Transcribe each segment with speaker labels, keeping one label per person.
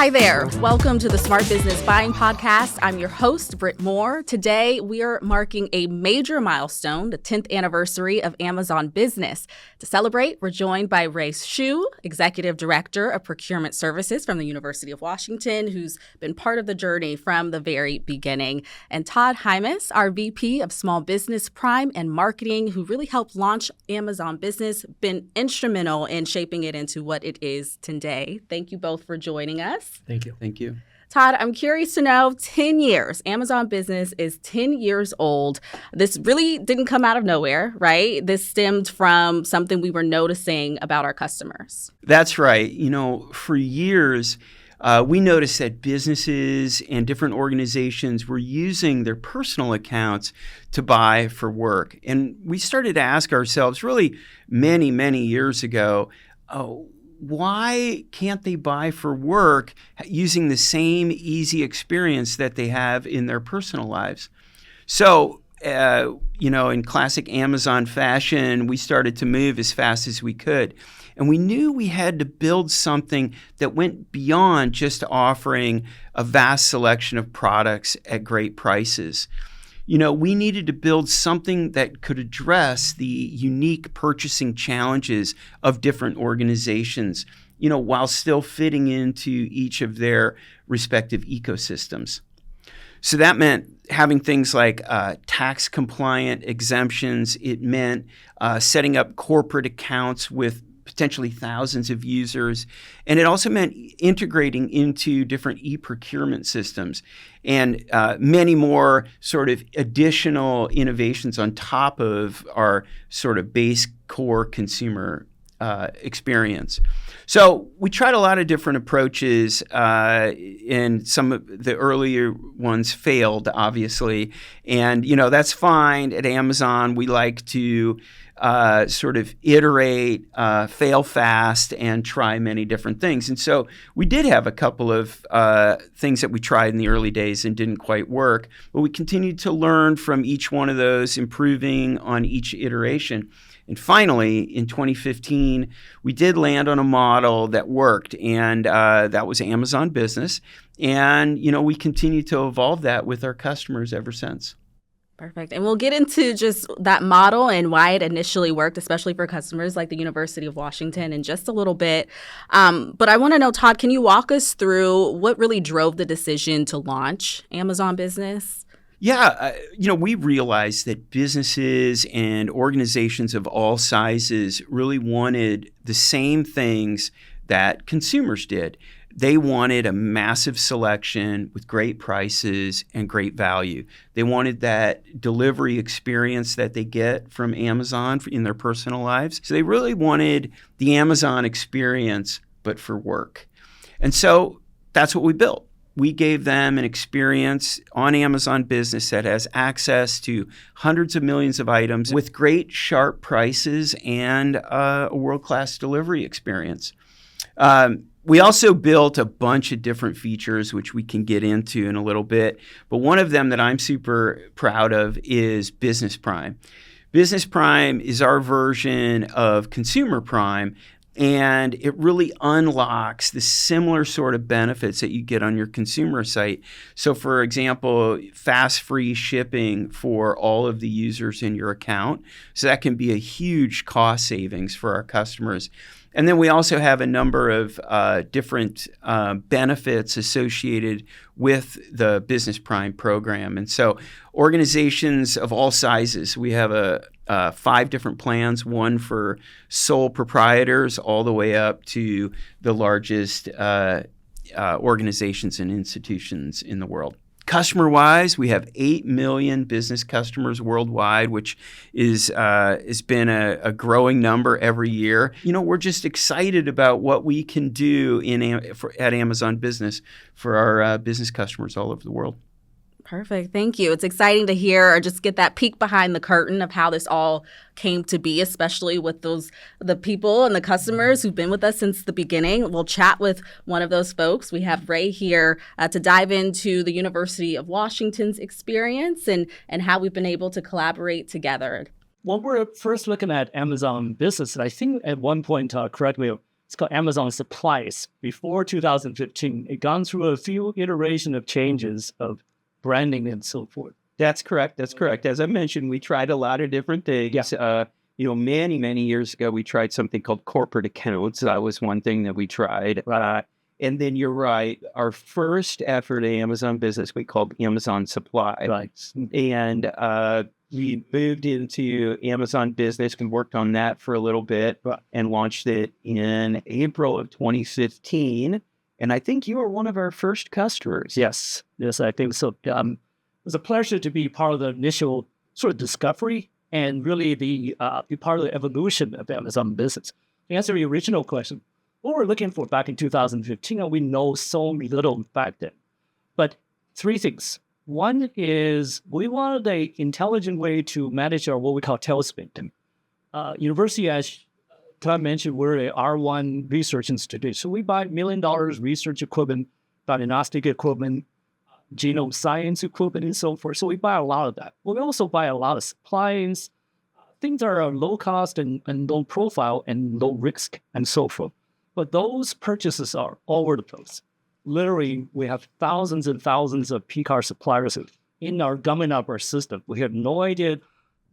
Speaker 1: Hi there. Welcome to the Smart Business Buying Podcast. I'm your host, Britt Moore. Today, we are marking a major milestone, the 10th anniversary of Amazon Business. To celebrate, we're joined by Ray Hsu, Executive Director of Procurement Services from the University of Washington, who's been part of the journey from the very beginning, and Todd Hymas, our VP of Small Business Prime and Marketing, who really helped launch Amazon Business, been instrumental in shaping it into what it is today. Thank you both for joining us.
Speaker 2: Thank you.
Speaker 3: Thank you.
Speaker 1: Todd, I'm curious to know, 10 years, Amazon Business is 10 years old. This really didn't come out of nowhere, right? This stemmed from something we were noticing about our customers.
Speaker 3: That's right. For years, we noticed that businesses and different organizations were using their personal accounts to buy for work. And we started to ask ourselves really many, many years ago, why can't they buy for work using the same easy experience that they have in their personal lives? So, in classic Amazon fashion, we started to move as fast as we could. And we knew we had to build something that went beyond just offering a vast selection of products at great prices. We needed to build something that could address the unique purchasing challenges of different organizations, while still fitting into each of their respective ecosystems. So that meant having things like tax compliant exemptions. It meant setting up corporate accounts with potentially thousands of users. And it also meant integrating into different e-procurement systems and many more sort of additional innovations on top of our sort of base core consumer experience. So we tried a lot of different approaches, and some of the earlier ones failed, obviously. And, that's fine. At Amazon, we like to sort of iterate, fail fast, and try many different things. And so we did have a couple of things that we tried in the early days and didn't quite work, but we continued to learn from each one of those, improving on each iteration. And finally, in 2015, we did land on a model that worked, and that was Amazon Business. And, we continue to evolve that with our customers ever since.
Speaker 1: Perfect. And we'll get into just that model and why it initially worked, especially for customers like the University of Washington in just a little bit. But I want to know, Todd, can you walk us through what really drove the decision to launch Amazon Business?
Speaker 3: Yeah, we realized that businesses and organizations of all sizes really wanted the same things that consumers did. They wanted a massive selection with great prices and great value. They wanted that delivery experience that they get from Amazon in their personal lives. So they really wanted the Amazon experience, but for work. And so that's what we built. We gave them an experience on Amazon Business that has access to hundreds of millions of items with great, sharp prices and a world-class delivery experience. We also built a bunch of different features, which we can get into in a little bit. But one of them that I'm super proud of is Business Prime. Business Prime is our version of Consumer Prime, and it really unlocks the similar sort of benefits that you get on your consumer site. So, for example, fast free shipping for all of the users in your account. So that can be a huge cost savings for our customers. And then we also have a number of different benefits associated with the Business Prime program. And so organizations of all sizes, we have 5 different plans, one for sole proprietors all the way up to the largest organizations and institutions in the world. Customer-wise, we have 8 million business customers worldwide, which has been a growing number every year. We're just excited about what we can do at Amazon Business for our business customers all over the world.
Speaker 1: Perfect. Thank you. It's exciting to hear or just get that peek behind the curtain of how this all came to be, especially with the people and the customers who've been with us since the beginning. We'll chat with one of those folks. We have Ray here to dive into the University of Washington's experience and how we've been able to collaborate together.
Speaker 2: Well, we're first looking at Amazon Business, and I think at one point, correct me, It's called Amazon Supplies. Before 2015, it gone through a few iterations of changes of branding and so forth.
Speaker 3: That's correct. That's correct. As I mentioned, we tried a lot of different things.
Speaker 2: Yeah.
Speaker 3: Many, many years ago, we tried something called corporate accounts. That was one thing that we tried. And then you're right. Our first effort at Amazon Business, we called Amazon Supply.
Speaker 2: Right.
Speaker 3: And we moved into Amazon Business and worked on that for a little bit and launched it in April of 2015. And I think you were one of our first customers.
Speaker 2: Yes, I think so. It was a pleasure to be part of the initial sort of discovery and really be part of the evolution of Amazon Business. To answer the original question, what we're looking for back in 2015, and we know so little back then. But three things. One is we wanted an intelligent way to manage our what we call tailspin. University, as Tom mentioned, we're a R1 research institute. So we buy $1 million research equipment, diagnostic equipment, genome science equipment, and so forth. So we buy a lot of that. We also buy a lot of supplies. Things that are low cost and low profile and low risk and so forth. But those purchases are all over the place. Literally, we have thousands and thousands of P-card suppliers in our gumming up our system. We have no idea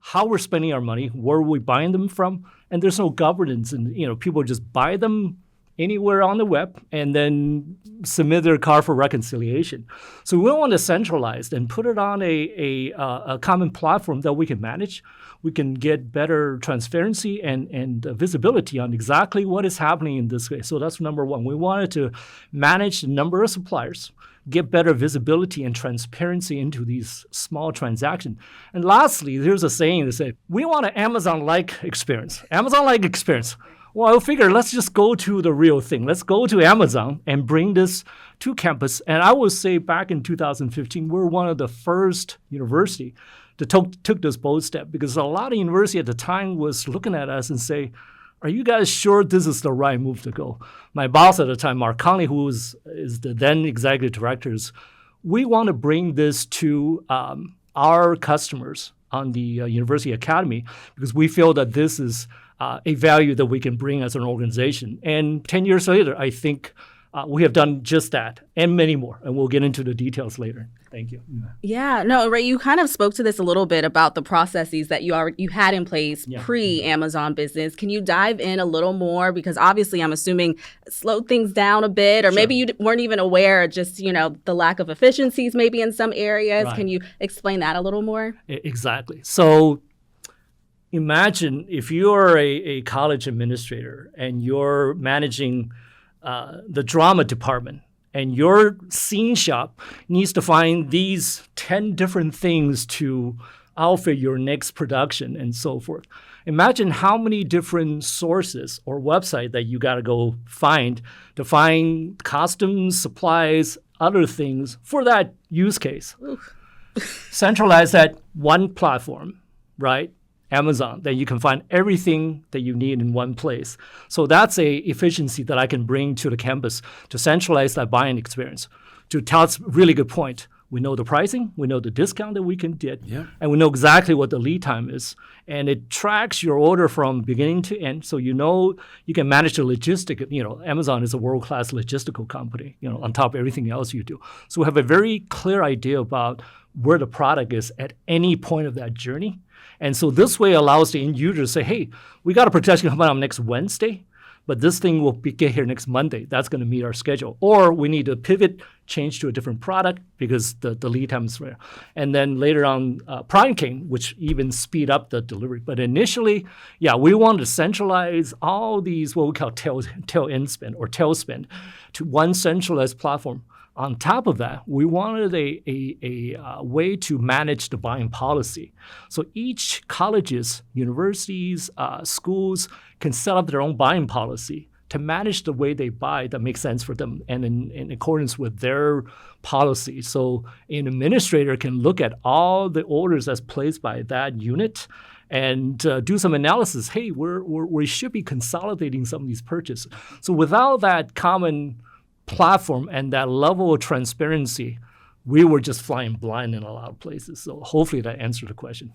Speaker 2: how we're spending our money, where we're buying them from, and there's no governance. And people just buy them anywhere on the web and then submit their card for reconciliation. So we want to centralize and put it on a common platform that we can manage. We can get better transparency and visibility on exactly what is happening in this way. So that's number one. We wanted to manage the number of suppliers, get better visibility and transparency into these small transactions. And lastly, there's a saying that says, we want an Amazon-like experience. Amazon-like experience. Well, I figure let's just go to the real thing. Let's go to Amazon and bring this to campus. And I would say back in 2015, we're one of the first university that took this bold step, because a lot of university at the time was looking at us and say, are you guys sure this is the right move to go? My boss at the time, Mark Conley, who is the then executive directors, we want to bring this to our customers on the University Academy, because we feel that this is a value that we can bring as an organization. And 10 years later, I think we have done just that and many more. And we'll get into the details later. Thank you.
Speaker 1: Yeah, no, Ray, you kind of spoke to this a little bit about the processes that you had in place pre-Amazon Business. Can you dive in a little more? Because obviously, I'm assuming slowed things down a bit, or maybe you weren't even aware, just, the lack of efficiencies maybe in some areas. Right. Can you explain that a little more?
Speaker 2: Exactly. So imagine if you're a college administrator and you're managing the drama department, and your scene shop needs to find these 10 different things to outfit your next production and so forth. Imagine how many different sources or websites that you got to go find to find costumes, supplies, other things for that use case. Centralize that one platform, right? Amazon, that you can find everything that you need in one place. So that's a efficiency that I can bring to the campus to centralize that buying experience. To Todd's really good point, we know the pricing, we know the discount that we can get, and we know exactly what the lead time is. And it tracks your order from beginning to end, so you can manage the logistic. Amazon is a world-class logistical company, on top of everything else you do. So we have a very clear idea about where the product is at any point of that journey. And so this way allows the end user to say, hey, we got a production coming out next Wednesday, but this thing will get here next Monday. That's going to meet our schedule. Or we need to pivot, change to a different product because the lead time is rare. And then later on, Prime came, which even speed up the delivery. But initially, we wanted to centralize all these what we call tail-end spend or tail spend to one centralized platform. On top of that, we wanted a way to manage the buying policy. So each colleges, universities, schools can set up their own buying policy to manage the way they buy that makes sense for them and in accordance with their policy. So an administrator can look at all the orders that's placed by that unit and do some analysis. Hey, we should be consolidating some of these purchases. So without that common platform and that level of transparency,
Speaker 4: we were just flying blind in a lot of places. So hopefully that answered the question.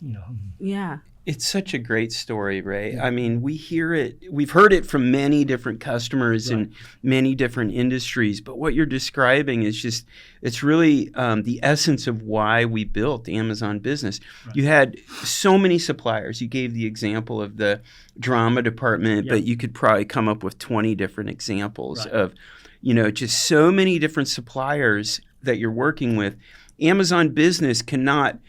Speaker 1: Yeah.
Speaker 3: It's such a great story, Ray. Yeah. I mean, we've heard it from many different customers in many different industries, but what you're describing is it's really the essence of why we built Amazon Business. Right. You had so many suppliers. You gave the example of the drama department, but you could probably come up with 20 different examples of, just so many different suppliers that you're working with. Amazon Business cannot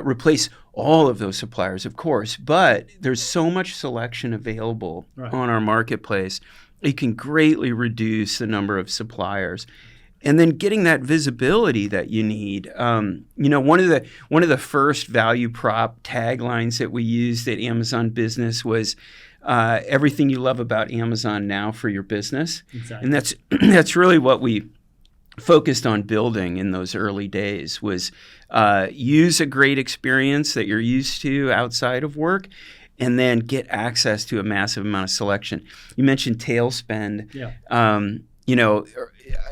Speaker 3: replace all of those suppliers, of course, but there's so much selection available on our marketplace. It can greatly reduce the number of suppliers. And then getting that visibility that you need. One of the first value prop taglines that we used at Amazon Business was everything you love about Amazon now for your business. Exactly. And that's really what we focused on building in those early days was use a great experience that you're used to outside of work and then get access to a massive amount of selection. You mentioned tail spend. Yeah.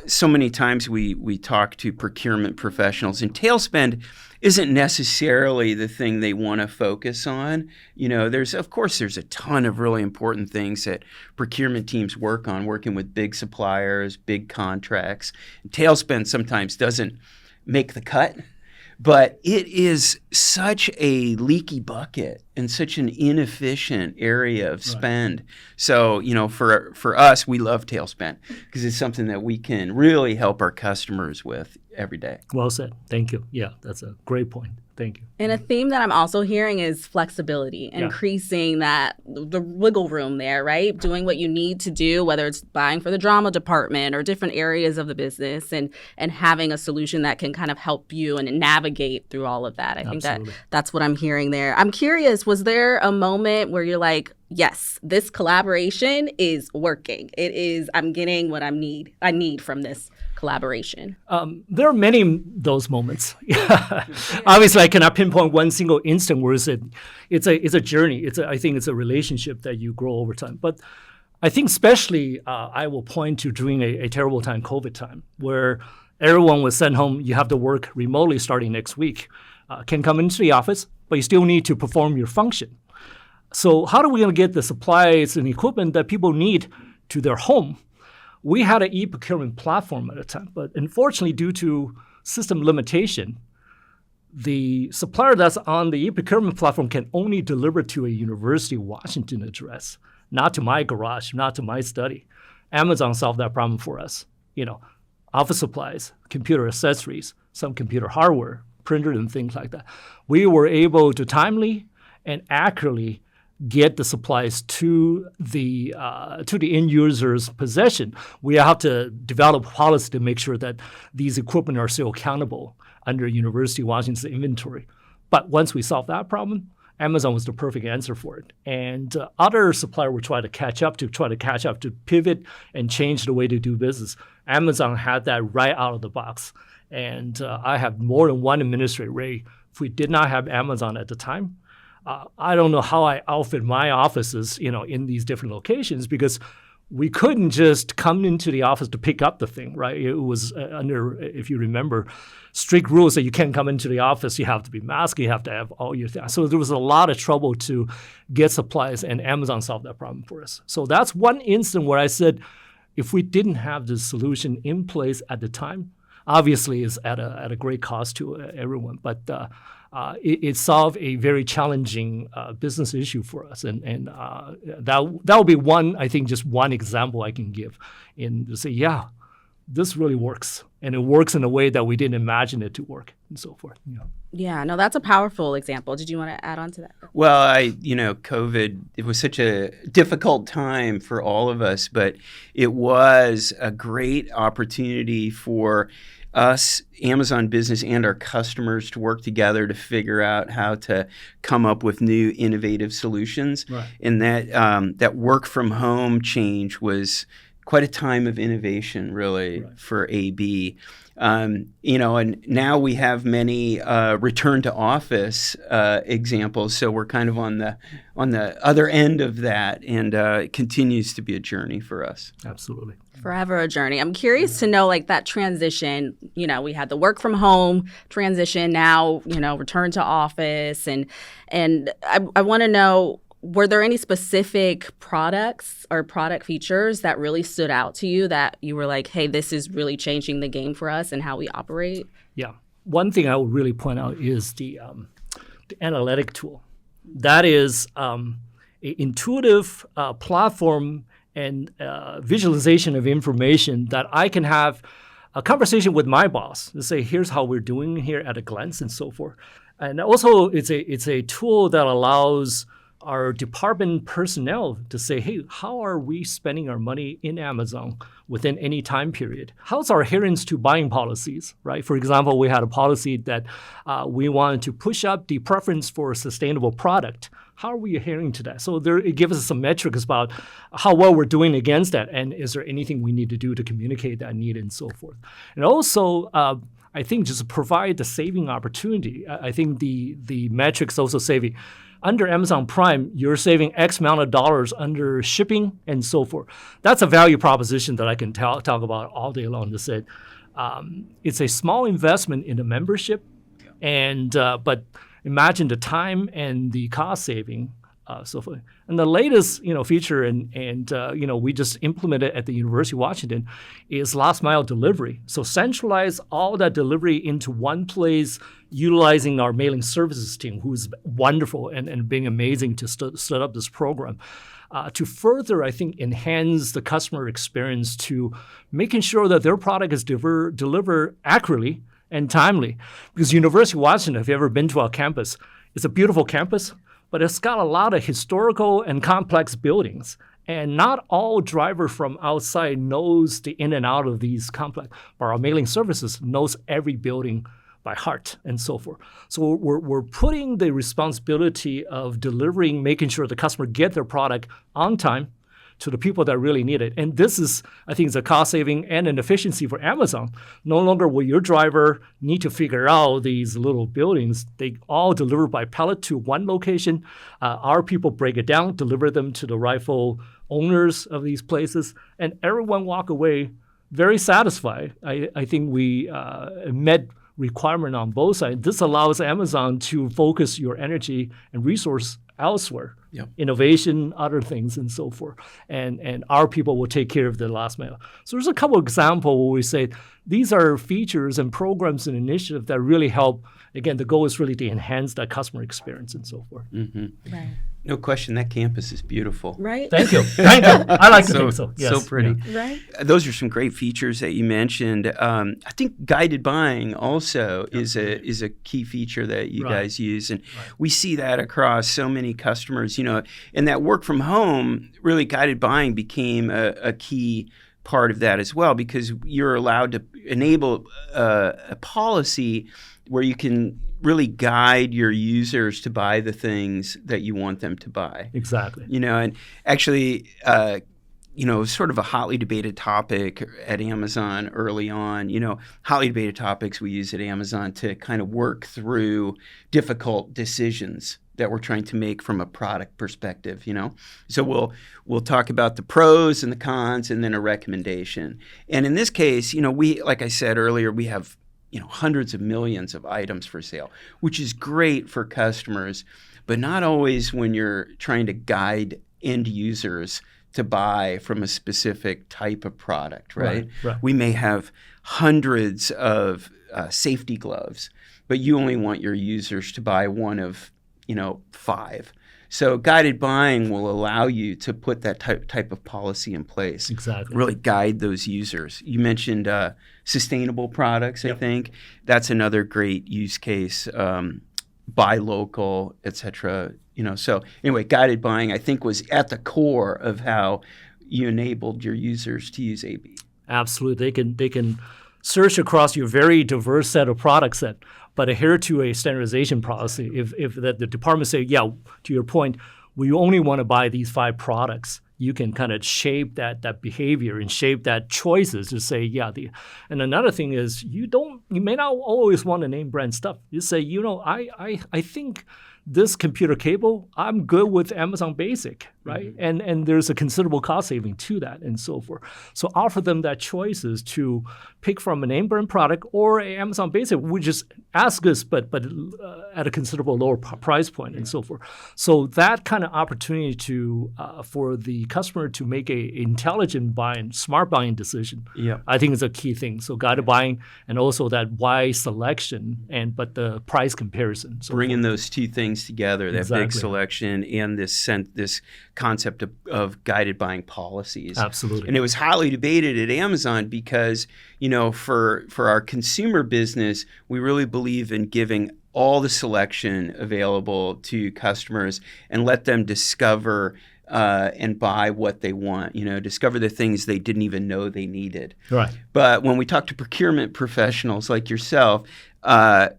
Speaker 3: So many times we talk to procurement professionals, and tail spend isn't necessarily the thing they want to focus on. There's a ton of really important things that procurement teams work on, working with big suppliers, big contracts. Tail spend sometimes doesn't make the cut, but it is such a leaky bucket and such an inefficient area of spend. So, for us, we love tail spend because it's something that we can really help our customers with every day.
Speaker 4: Well said. Thank you. Yeah, that's a great point. Thank you.
Speaker 1: And a theme that I'm also hearing is flexibility, increasing the wiggle room there, right? Doing what you need to do, whether it's buying for the drama department or different areas of the business, and having a solution that can kind of help you and navigate through all of that. I think that's what I'm hearing there. I'm curious, was there a moment where you're like, yes, this collaboration is working. I'm getting what I need from this collaboration?
Speaker 4: There are many those moments. Obviously, I cannot pinpoint one single instant where it's a journey. I think it's a relationship that you grow over time. But I think especially I will point to during a terrible time, COVID time, where everyone was sent home. You have to work remotely starting next week. Can come into the office, but you still need to perform your function. So how are we going to get the supplies and equipment that people need to their home? We had an e-procurement platform at the time, but unfortunately, due to system limitation, the supplier that's on the e-procurement platform can only deliver to a University of Washington address, not to my garage, not to my study. Amazon solved that problem for us. Office supplies, computer accessories, some computer hardware, printer and things like that. We were able to timely and accurately get the supplies to the end user's possession. We have to develop policy to make sure that these equipment are still accountable under University of Washington's inventory. But once we solved that problem, Amazon was the perfect answer for it. And other suppliers will try to catch up, to pivot and change the way to do business. Amazon had that right out of the box. And I have more than one administrator, Ray. If we did not have Amazon at the time, I don't know how I outfit my offices, in these different locations, because we couldn't just come into the office to pick up the thing, right? It was under, if you remember, strict rules that you can't come into the office. You have to be masked. You have to have all your things. So there was a lot of trouble to get supplies, and Amazon solved that problem for us. So that's one instant where I said, if we didn't have this solution in place at the time, obviously it's at a great cost to everyone, but it solved a very challenging business issue for us, and that will be one, I think, just one example I can give in to say, yeah, this really works, and it works in a way that we didn't imagine it to work, and so forth.
Speaker 1: Yeah, no, that's a powerful example. Did you want to add on to that?
Speaker 3: Well, COVID, it was such a difficult time for all of us, but it was a great opportunity for us, Amazon Business, and our customers to work together to figure out how to come up with new innovative solutions. Right. And that work from home change was quite a time of innovation, really, for AB. And now we have many return to office examples. So we're kind of on the other end of that, and it continues to be a journey for us.
Speaker 4: Absolutely.
Speaker 1: Forever a journey. I'm curious to know, like, that transition. We had the work from home transition, now, return to office. And I want to know, were there any specific products or product features that really stood out to you that you were like, hey, this is really changing the game for us and how we operate?
Speaker 4: Yeah. One thing I would really point out is the analytic tool. That is an intuitive platform and visualization of information that I can have a conversation with my boss to say, here's how we're doing here at a glance and so forth. And also it's a tool that allows our department personnel to say, hey, how are we spending our money in Amazon within any time period? How's our adherence to buying policies, right? For example, we had a policy that we wanted to push up the preference for a sustainable product. How are we adhering to that? So it gives us some metrics about how well we're doing against that, and is there anything we need to do to communicate that need and so forth. And also, I think just provide the saving opportunity. I think the metrics also saving. Under Amazon Prime, you're saving X amount of dollars under shipping and so forth. That's a value proposition that I can talk about all day long. To say, it's a small investment in the membership, and but imagine the time and the cost saving. So forth. And the latest, feature and we just implemented at the University of Washington is last mile delivery. So centralize all that delivery into one place, utilizing our mailing services team, who's wonderful and being amazing to set up this program. To further, I think, enhance the customer experience to making sure that their product is delivered accurately and timely. Because University of Washington, if you've ever been to our campus, it's a beautiful campus, but it's got a lot of historical and complex buildings. And not all driver from outside knows the in and out of these complex, but our mailing services knows every building by heart and so forth. So we're putting the responsibility of delivering, making sure the customer get their product on time to the people that really need it. And this is, I think, it's a cost saving and an efficiency for Amazon. No longer will your driver need to figure out these little buildings. They all deliver by pallet to one location. Our people break it down, deliver them to the rightful owners of these places, and everyone walk away very satisfied. I think we met requirement on both sides. This allows Amazon to focus your energy and resource elsewhere, innovation, other things, and so forth. And our people will take care of the last mile. So there's a couple of examples where we say these are features and programs and initiatives that really help. Again, the goal is really to enhance that customer experience and so forth.
Speaker 3: Mm-hmm.
Speaker 1: Right.
Speaker 3: No question, that campus is beautiful.
Speaker 1: Right.
Speaker 4: Thank you. Thank you. I like to think so. Yes.
Speaker 3: So pretty.
Speaker 1: Yeah. Right.
Speaker 3: Those are some great features that you mentioned. I think guided buying also is a key feature that you guys use, and we see that across so many customers. And that work from home, really guided buying became a key part of that as well, because you're allowed to enable a policy where you can really guide your users to buy the things that you want them to buy.
Speaker 4: Exactly.
Speaker 3: And actually, sort of a hotly debated topic at Amazon early on. Hotly debated topics we use at Amazon to kind of work through difficult decisions that we're trying to make from a product perspective, So we'll talk about the pros and the cons and then a recommendation. And in this case, we, like I said earlier, we have hundreds of millions of items for sale, which is great for customers, but not always when you're trying to guide end users to buy from a specific type of product, right? We may have hundreds of safety gloves, but you only want your users to buy one of 5. So guided buying will allow you to put that type of policy in place.
Speaker 4: Exactly.
Speaker 3: Really guide those users. You mentioned sustainable products, I think. That's another great use case. Buy local, et cetera. So anyway, guided buying, I think, was at the core of how you enabled your users to use AB.
Speaker 4: Absolutely. They can search across your very diverse set of product set, but adhere to a standardization policy. If the department say, to your point, we only want to buy these 5 products, you can kind of shape that behavior and shape that choices to say, and another thing is you may not always want to name brand stuff. You say, I think this computer cable, I'm good with Amazon Basic, right? Mm-hmm. And there's a considerable cost saving to that and so forth. So offer them that choices to pick from a name brand product or a Amazon Basic, which is as good, but at a considerable lower price point and so forth. So that kind of opportunity to for the customer to make a intelligent buying, smart buying decision, I think is a key thing. So guided buying and also that wide selection but the price comparison. So
Speaker 3: bringing those two things together, that big selection and this concept of guided buying policies.
Speaker 4: Absolutely.
Speaker 3: And it was highly debated at Amazon because, for our consumer business, we really believe in giving all the selection available to customers and let them discover and buy what they want, discover the things they didn't even know they needed.
Speaker 4: Right.
Speaker 3: But when we talk to procurement professionals like yourself,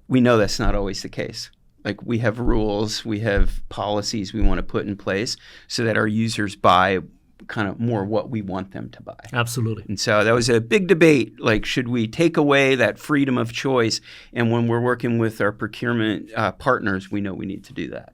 Speaker 3: we know that's not always the case. Like we have rules, we have policies we want to put in place so that our users buy kind of more what we want them to buy.
Speaker 4: Absolutely.
Speaker 3: And so that was a big debate. Like, should we take away that freedom of choice? And when we're working with our procurement partners, we know we need to do that.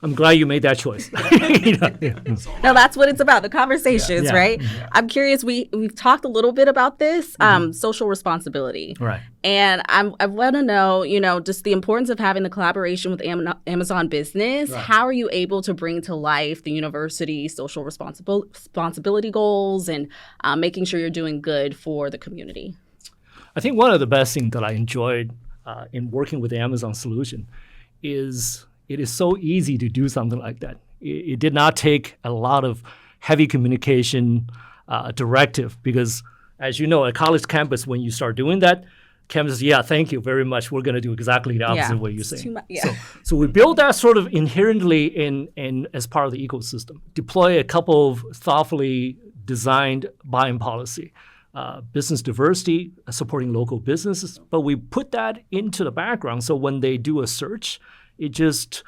Speaker 4: I'm glad you made that choice.
Speaker 1: No, that's what it's about, the conversations, right? Yeah. I'm curious, we've talked a little bit about this, social responsibility.
Speaker 4: Right.
Speaker 1: And I want to know, just the importance of having the collaboration with Amazon Business. Right. How are you able to bring to life the university's social responsibility goals and making sure you're doing good for the community?
Speaker 4: I think one of the best things that I enjoyed in working with the Amazon solution is it is so easy to do something like that. It did not take a lot of heavy communication directive because, as you know, at college campus, when you start doing that, campus says, thank you very much. We're going to do exactly the opposite of what you're saying. So we build that sort of inherently in as part of the ecosystem. Deploy a couple of thoughtfully designed buying policy. Business diversity, supporting local businesses, but we put that into the background so when they do a search, it just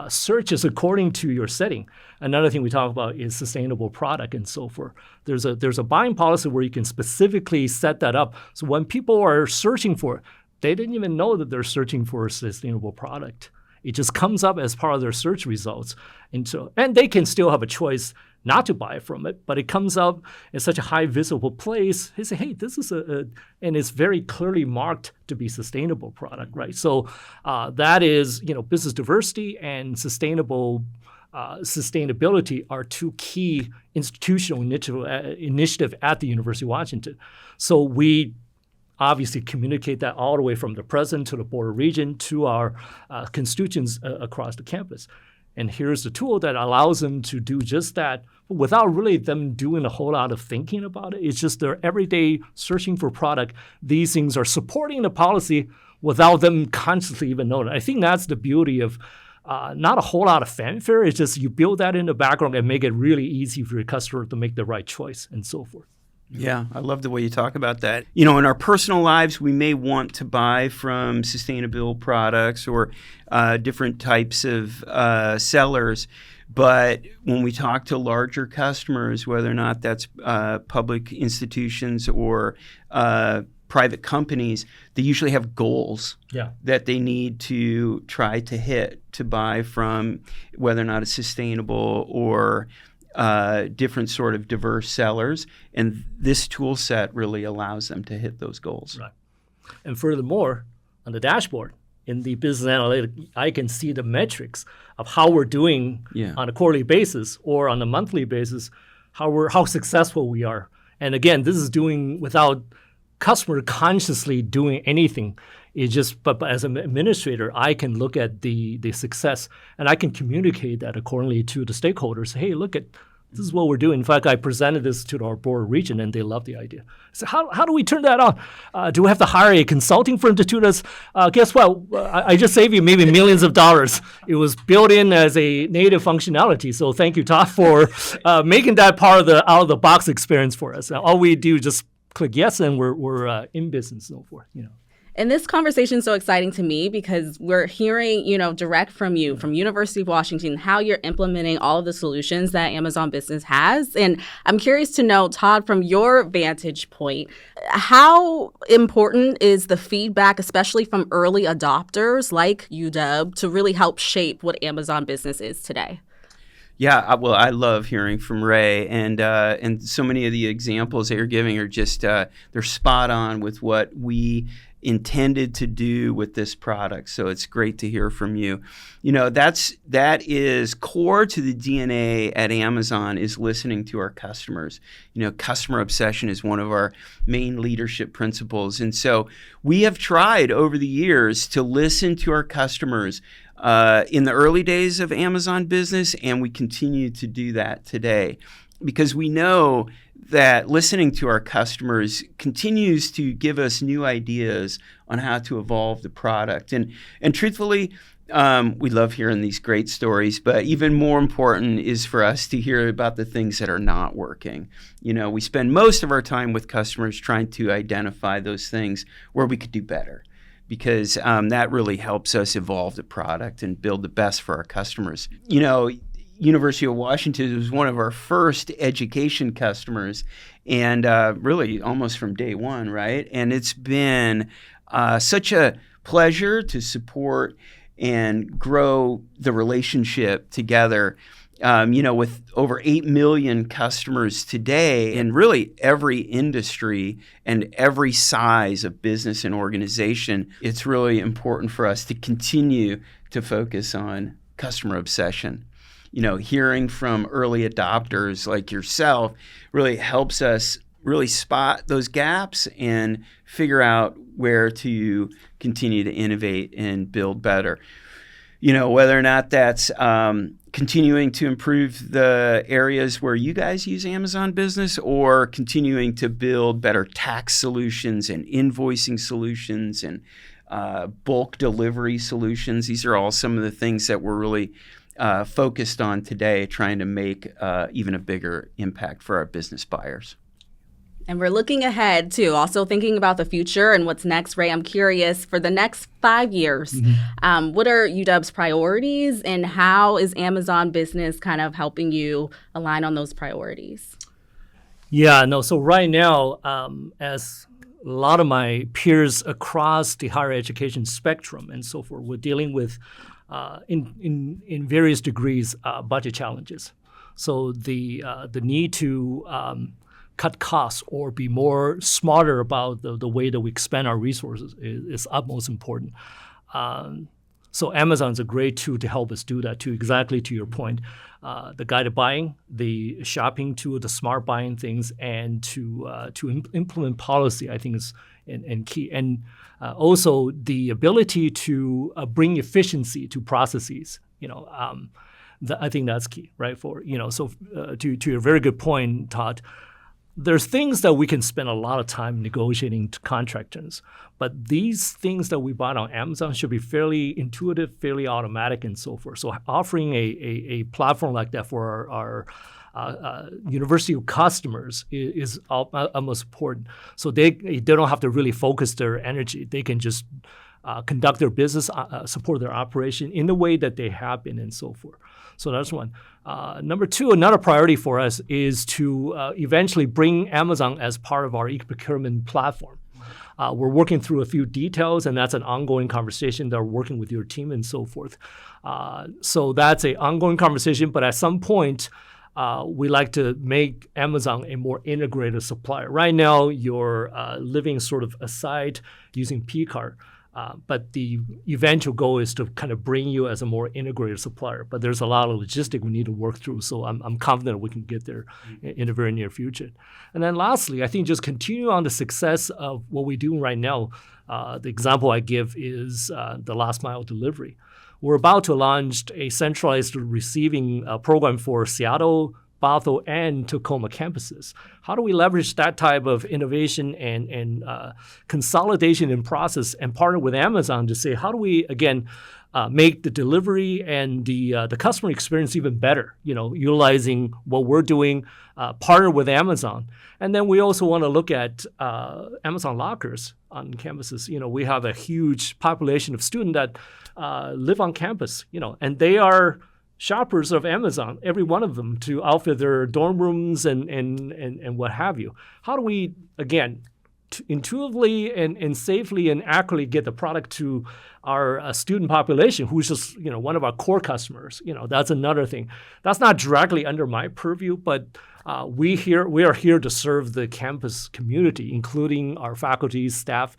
Speaker 4: searches according to your setting. Another thing we talk about is sustainable product and so forth. There's a buying policy where you can specifically set that up. So when people are searching for it, they didn't even know that they're searching for a sustainable product. It just comes up as part of their search results. And they can still have a choice not to buy from it, but it comes up in such a high visible place. They say, hey, this is and it's very clearly marked to be sustainable product, right? So that is, business diversity and sustainability are two key institutional initiative at the University of Washington. So we obviously communicate that all the way from the president to the board of regent to our constituents across the campus. And here's the tool that allows them to do just that without really them doing a whole lot of thinking about it. It's just their everyday searching for product. These things are supporting the policy without them consciously even knowing it. I think that's the beauty of not a whole lot of fanfare. It's just you build that in the background and make it really easy for your customer to make the right choice and so forth.
Speaker 3: Yeah, I love the way you talk about that. In our personal lives, we may want to buy from sustainable products or different types of sellers. But when we talk to larger customers, whether or not that's public institutions or private companies, they usually have goals that they need to try to hit to buy from, whether or not it's sustainable or different sort of diverse sellers, and this tool set really allows them to hit those goals.
Speaker 4: Right. And furthermore, on the dashboard, in the business analytics, I can see the metrics of how we're doing on a quarterly basis or on a monthly basis, how successful we are. And again, this is doing without customer consciously doing anything. It's just, but as an administrator, I can look at the success and I can communicate that accordingly to the stakeholders. Hey, look at this is what we're doing. In fact, I presented this to our board region and they loved the idea. So how do we turn that on? Do we have to hire a consulting firm to do this? Guess what? I just saved you maybe millions of dollars. It was built in as a native functionality. So thank you, Todd, for making that part of the out of the box experience for us. All we do is just click yes and we're in business and so forth.
Speaker 1: And this conversation is so exciting to me because we're hearing, direct from you, from University of Washington, how you're implementing all of the solutions that Amazon Business has. And I'm curious to know, Todd, from your vantage point, how important is the feedback, especially from early adopters like UW, to really help shape what Amazon Business is today?
Speaker 3: Yeah, well, I love hearing from Ray, and so many of the examples that you're giving are just they're spot on with what we intended to do with this product. So it's great to hear from you. That is core to the DNA at Amazon, is listening to our customers. Customer obsession is one of our main leadership principles, and so we have tried over the years to listen to our customers in the early days of Amazon Business, and we continue to do that today because we know that listening to our customers continues to give us new ideas on how to evolve the product. And truthfully, we love hearing these great stories, but even more important is for us to hear about the things that are not working. We spend most of our time with customers trying to identify those things where we could do better, because that really helps us evolve the product and build the best for our customers. University of Washington was one of our first education customers, and really almost from day one, right? And it's been such a pleasure to support and grow the relationship together. With over 8 million customers today in really every industry and every size of business and organization, it's really important for us to continue to focus on customer obsession. Hearing from early adopters like yourself really helps us really spot those gaps and figure out where to continue to innovate and build better. Whether or not that's continuing to improve the areas where you guys use Amazon Business, or continuing to build better tax solutions and invoicing solutions and bulk delivery solutions. These are all some of the things that we're really focused on today, trying to make even a bigger impact for our business buyers.
Speaker 1: And we're looking ahead, too, also thinking about the future and what's next. Ray, I'm curious, for the next 5 years, what are UW's priorities, and how is Amazon Business kind of helping you align on those priorities?
Speaker 4: So right now, as a lot of my peers across the higher education spectrum and so forth, we're dealing with, in various degrees, budget challenges. So the need to cut costs or be more smarter about the way that we expend our resources is utmost important. So Amazon is a great tool to help us do that too, exactly to your point. The guided buying, the shopping tool, the smart buying things, and to implement policy, I think is and key. And also the ability to bring efficiency to processes, I think that's key, right? To your very good point, Todd, there's things that we can spend a lot of time negotiating to contract terms, but these things that we bought on Amazon should be fairly intuitive, fairly automatic, and so forth. So offering a platform like that for our university customers is almost important. So they don't have to really focus their energy. They can just conduct their business, support their operation in the way that they have been, and so forth. So that's one. Number two, another priority for us is to eventually bring Amazon as part of our e-procurement platform. We're working through a few details, and that's an ongoing conversation that we're working with your team and so forth. So that's an ongoing conversation, but at some point, we like to make Amazon a more integrated supplier. Right now, you're living sort of aside using P-card. But the eventual goal is to kind of bring you as a more integrated supplier. But there's a lot of logistics we need to work through. So I'm confident we can get there in the very near future. And then lastly, I think just continue on the success of what we're doing right now. The example I give is the last mile delivery. We're about to launch a centralized receiving program for Seattle, Bothell, and Tacoma campuses. How do we leverage that type of innovation and consolidation in process and partner with Amazon to say, how do we, again, make the delivery and the customer experience even better, utilizing what we're doing, partner with Amazon. And then we also want to look at Amazon lockers on campuses. We have a huge population of students that live on campus, and they are shoppers of Amazon, every one of them, to outfit their dorm rooms and what have you. How do we, again, intuitively and safely and accurately get the product to our student population, who's just one of our core customers? That's another thing. That's not directly under my purview, but we are here to serve the campus community, including our faculty, staff,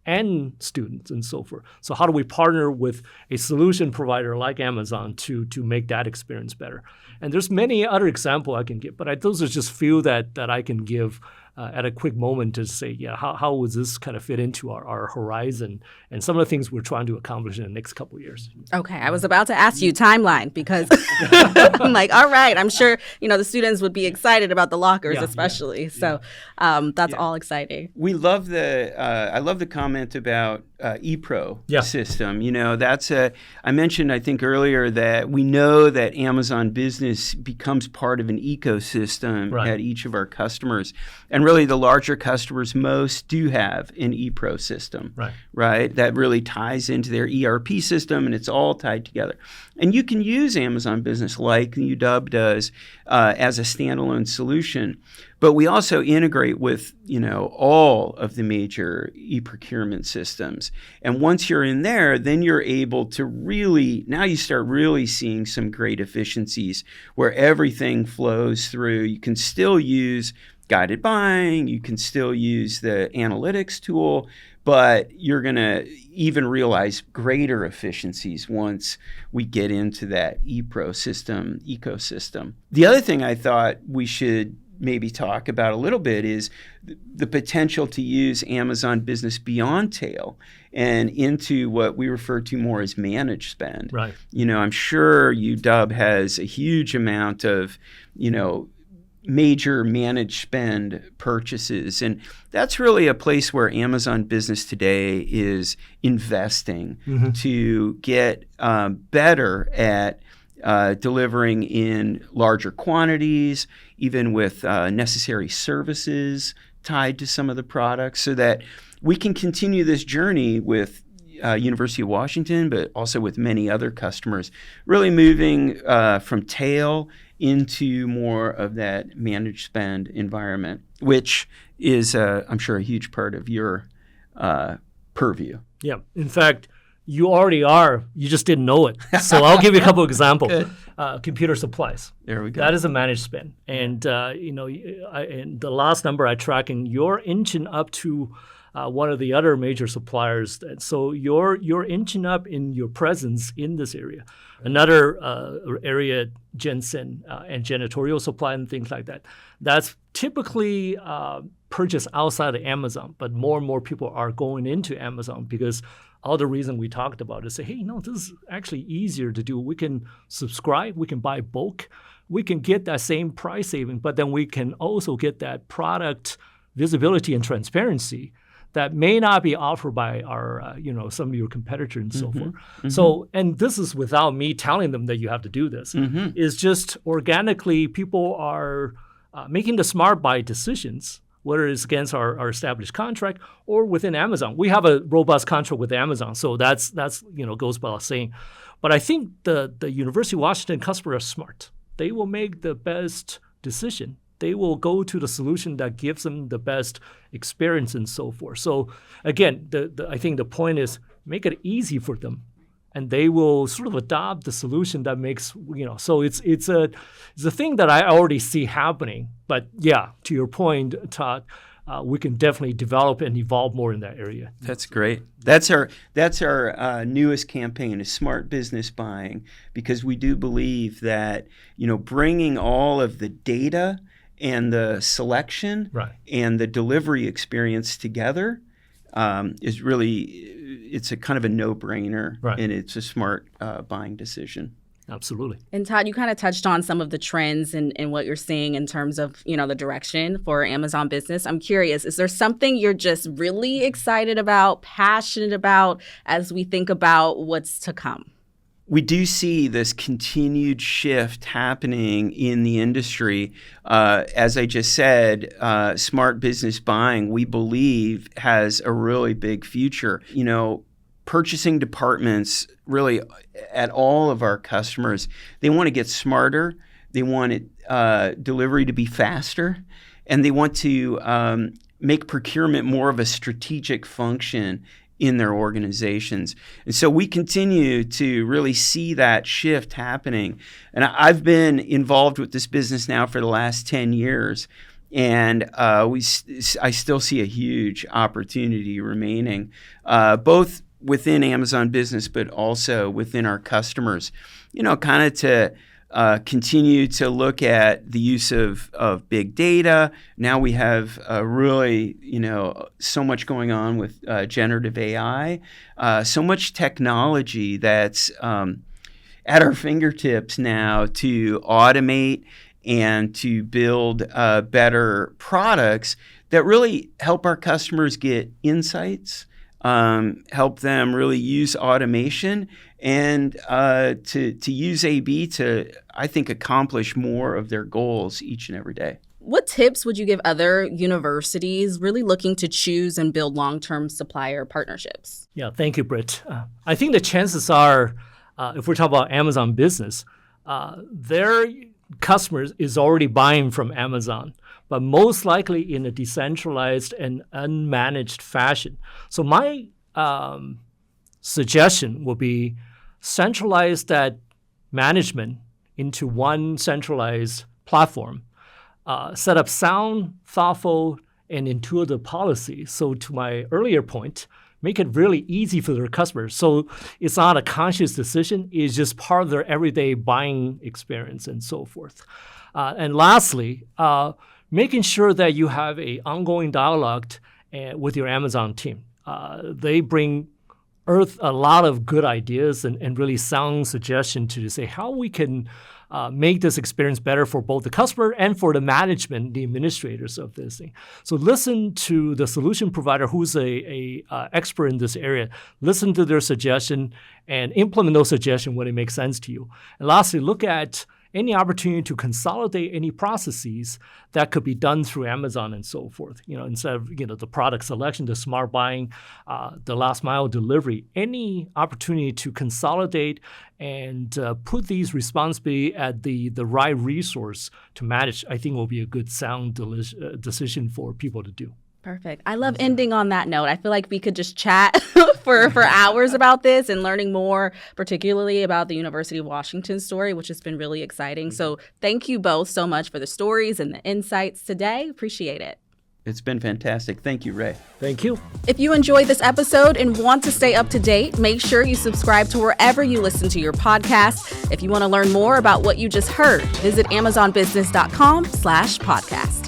Speaker 4: and students and so forth. So how do we partner with a solution provider like Amazon to make that experience better? And there's many other examples I can give, but those are just few that I can give at a quick moment to say, how would this kind of fit into our horizon and some of the things we're trying to accomplish in the next couple of years.
Speaker 1: Okay, I was about to ask you timeline because I'm like, all right, I'm sure, the students would be excited about the lockers especially. So that's all exciting.
Speaker 3: We love I love the comment about ePro system. I mentioned, I think earlier, that we know that Amazon Business becomes part of an ecosystem at each of our customers. And really the larger customers most do have an ePro system, right? That really ties into their ERP system, and it's all tied together. And you can use Amazon Business like UW does as a standalone solution. But we also integrate with, all of the major e-procurement systems. And once you're in there, then you're able to now you start really seeing some great efficiencies where everything flows through. You can still use guided buying, you can still use the analytics tool, but you're going to even realize greater efficiencies once we get into that ePro system ecosystem. The other thing I thought we should maybe talk about a little bit is the potential to use Amazon Business beyond tail and into what we refer to more as managed spend.
Speaker 4: Right.
Speaker 3: I'm sure UW has a huge amount of, major managed spend purchases. And that's really a place where Amazon Business today is investing to get better at delivering in larger quantities, even with necessary services tied to some of the products, so that we can continue this journey with University of Washington, but also with many other customers, really moving from tail into more of that managed spend environment, which is, I'm sure, a huge part of your purview.
Speaker 4: Yeah. In fact, you already are. You just didn't know it. So I'll give you a couple of examples. Computer supplies.
Speaker 3: There we go.
Speaker 4: That is a managed spend. And, and the last number I track, and you're inching up to one of the other major suppliers. So you're inching up in your presence in this area. Another area, Jensen and janitorial supply and things like that. That's typically purchased outside of Amazon, but more and more people are going into Amazon because all the reason we talked about is say, hey, this is actually easier to do. We can subscribe, we can buy bulk, we can get that same price saving, but then we can also get that product visibility and transparency that may not be offered by our, some of your competitors and so forth. So, and this is without me telling them that you have to do this. It's just organically people are making the smart buy decisions, whether it's against our established contract or within Amazon. We have a robust contract with Amazon, so that's goes without saying. But I think the University of Washington customers are smart. They will make the best decision. They will go to the solution that gives them the best experience and so forth. So again, I think the point is make it easy for them, and they will sort of adopt the solution that makes, so it's a thing that I already see happening. But yeah, to your point, Todd, we can definitely develop and evolve more in that area.
Speaker 3: That's great. That's our newest campaign is smart business buying, because we do believe that, bringing all of the data and the selection and the delivery experience together is really, it's a kind of a no-brainer, and it's a smart buying decision.
Speaker 4: Absolutely.
Speaker 1: And Todd, you kind of touched on some of the trends and what you're seeing in terms of, the direction for Amazon Business. I'm curious, is there something you're just really excited about, passionate about as we think about what's to come?
Speaker 3: we do see this continued shift happening in the industry. As I just said, smart business buying, we believe, has a really big future. Purchasing departments, really at all of our customers, they want to get smarter. They want delivery to be faster, and they want to make procurement more of a strategic function in their organizations. And so we continue to really see that shift happening. And I've been involved with this business now for the last 10 years, and I still see a huge opportunity remaining, both within Amazon Business, but also within our customers, kind of to continue to look at the use of big data. Now we have really, so much going on with generative AI, so much technology that's at our fingertips now to automate and to build better products that really help our customers get insights, help them really use automation, and to use A/B to, I think, accomplish more of their goals each and every day.
Speaker 1: What tips would you give other universities really looking to choose and build long-term supplier partnerships?
Speaker 4: Yeah, thank you, Britt. I think the chances are, if we're talking about Amazon Business, their customers is already buying from Amazon, but most likely in a decentralized and unmanaged fashion. So my suggestion will be centralize that management into one centralized platform, set up sound, thoughtful, and intuitive policy. So to my earlier point, make it really easy for their customers. So it's not a conscious decision, it's just part of their everyday buying experience and so forth. And lastly, making sure that you have an ongoing dialogue with your Amazon team. They bring a lot of good ideas and really sound suggestions to say how we can make this experience better for both the customer and for the management, the administrators of this thing. So listen to the solution provider who's a expert in this area. Listen to their suggestion and implement those suggestions when it makes sense to you. And lastly, look at any opportunity to consolidate any processes that could be done through Amazon and so forth. Instead of the product selection, the smart buying, the last mile delivery, any opportunity to consolidate and put these responsibility at the right resource to manage, I think will be a good sound decision for people to do.
Speaker 1: Perfect. I love ending on that note. I feel like we could just chat for hours about this and learning more, particularly about the University of Washington story, which has been really exciting. So thank you both so much for the stories and the insights today. Appreciate it.
Speaker 3: It's been fantastic. Thank you, Ray.
Speaker 4: Thank you.
Speaker 1: If you enjoyed this episode and want to stay up to date, make sure you subscribe to wherever you listen to your podcast. If you want to learn more about what you just heard, visit amazonbusiness.com/podcast.